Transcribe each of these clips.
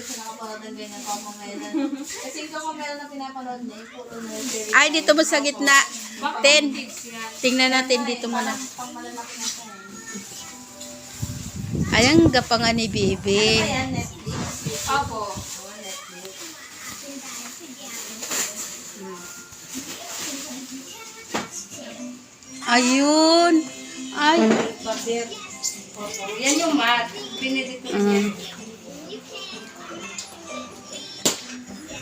siya nakapanood ng ganyan Cocomelon. Kasi yung Cocomelon na pinapanood niya, yung puro nursery. Ay, dito mo sa gitna. 10. Tingnan natin dito muna. Pang malalaki na siya. Ayan, gapangan ni Bibi. Ayan, Netflix. Opo. Netflix. Ayun. Ay. Pader. Opo. Yan yung mat. Pinili ko niya.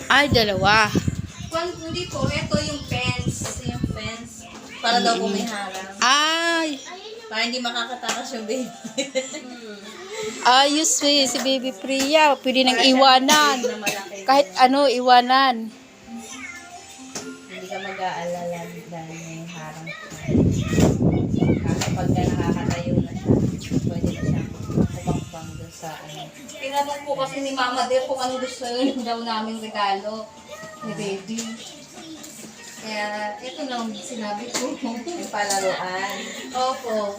Ay, dalawa. Hindi po, ito yung fence. Ito yung fence. Para daw po may harang. Ay. Para hindi makakatakas yung baby. Ayos eh, si Baby Priya. Pwede nang iwanan. Na malaki. Kahit ano, iwanan. Hindi ka mag-aalala dahil may harang. Kapag ka nakakatayo na siya, pwede na siyang kumakbang doon sa ano. Tinanong po kasi ni Mama Del kung ano gusto yun daw naming regalo ni baby. Kaya ito lang sinabi ko. Yung palaruan. Opo.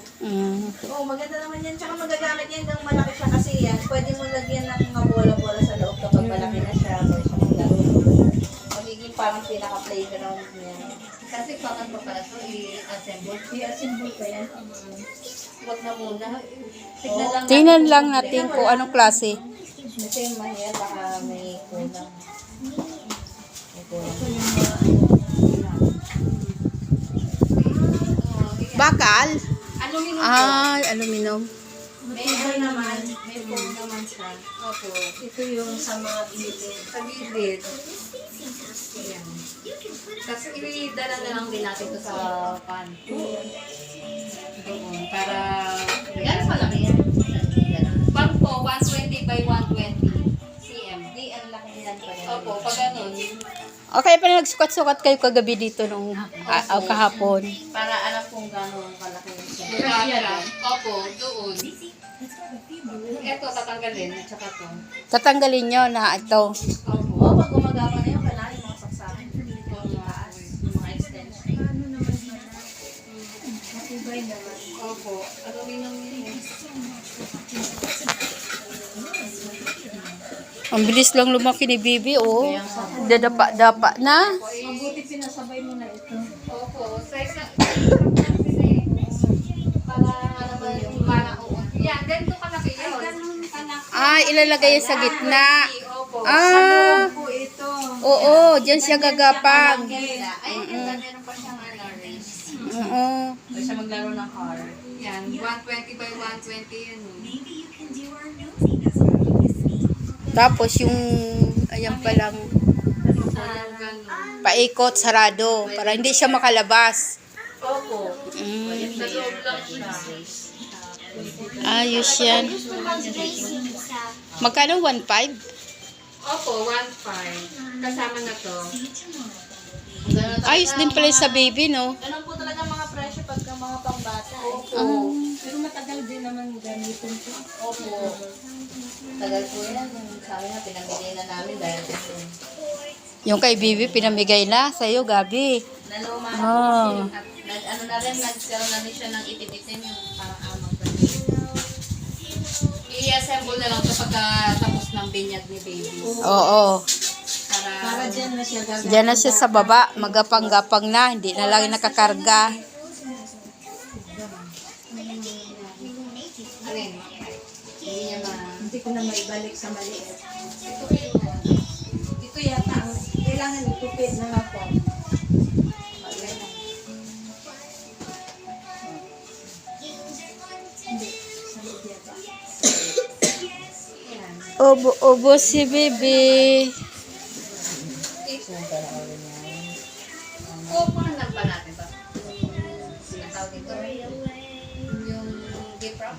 Oo, maganda naman yan. Tsaka magagamit yan hanggang malaki siya kasi yan. Pwede mo lagyan ng mga bola-bola sa loob kapag malaki na siya. Pwede siya maglaro. Magiging parang pinaka-playground niya. Kasi paano pa pala ito i-assemble? I-assemble pa yan. Huwag na muna. Tingnan lang natin kung anong klase. Kasi mahirap baka may kulang. Ito. Bakal? Aluminum po. Ay, aluminum. May ano naman, may foam naman siya. Opo. Ito yung sa mga gilid. Sa gilid. Ayan. Tapos i-dala na lang din natin ito sa pan. Doon. Para... Yan, malaki yan. Pan po, 120 by 120 cm. Di, ang laki yan pa rin. Opo, pag ganun. Okay pa na nagsukat-sukat kayo kagabi dito nung kahapon. Para alam kung gano'ng kalaki siya. Opo, doon. Ito, tatanggalin. At saka ito. Tatanggalin nyo na ito. Opo. O, pag gumagapa na yun, kailangan yung mga saksakin. Yung taas, yung mga extension. Matibay naman. Opo. Aluminum yun. Ang bilis lang lumaki ni Bibi, oh. Dadapa-dapa na. Mabuti pinasabay mo na ito. Opo. Size na. Para naman yung panahon. Yan, ganito kalaki yun. Ay, ilalagay yan sa gitna. Opo. Ah, Po ito. oo, dyan siya gagapang. Ay, meron pa siyang race. Oo. Pwede siya maglaro ng car. Yan, 120 by 120 yun. Tapos yung, ayan palang, paikot, sarado, para hindi siya makalabas. Opo. Mm. Sa loob lang siya. Ayos yan. Magkano? 1.5? Opo, 1.5. Kasama na to. Ayos din pala sa baby, no? Ganun po talaga mga presyo pagka mga pangbata. Opo. Pero matagal din naman gamitin po. Opo. Tagal po yan. Sabi nga, pinamigay na namin dahil ito. Yung kay Bibi, pinamigay na sa'yo, Gabi. Naluma na Oh. po siya. At ano na rin, nagkaroon na rin siya ng itim-itim yung parang amang pa. I-assemble na lang kapag tapos ng binyag ni baby. Oo. Para dyan na siya gagawin. Diyan na siya sa baba, magapang-gapang na, hindi na lang nakakarga. Alin? Hindi niya hindi ko na maibalik sa maliit. Ito yata ang kailangan itupid na nga po. Hindi. Sa loob yata. Obo si Bibi. Kukuhanan pa natin ba? Ang tawag dito? Yung gift wrap?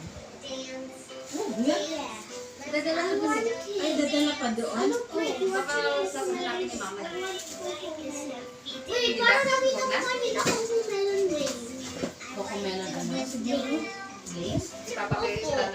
Dadalahan pa sila. Ay, dadala pa doon? Ano po? Baka sasabihin natin ni Mama. Wait, parang nakita ko kanina kung may melon glaze. Cocomelon ano? Glaze? Ipapakita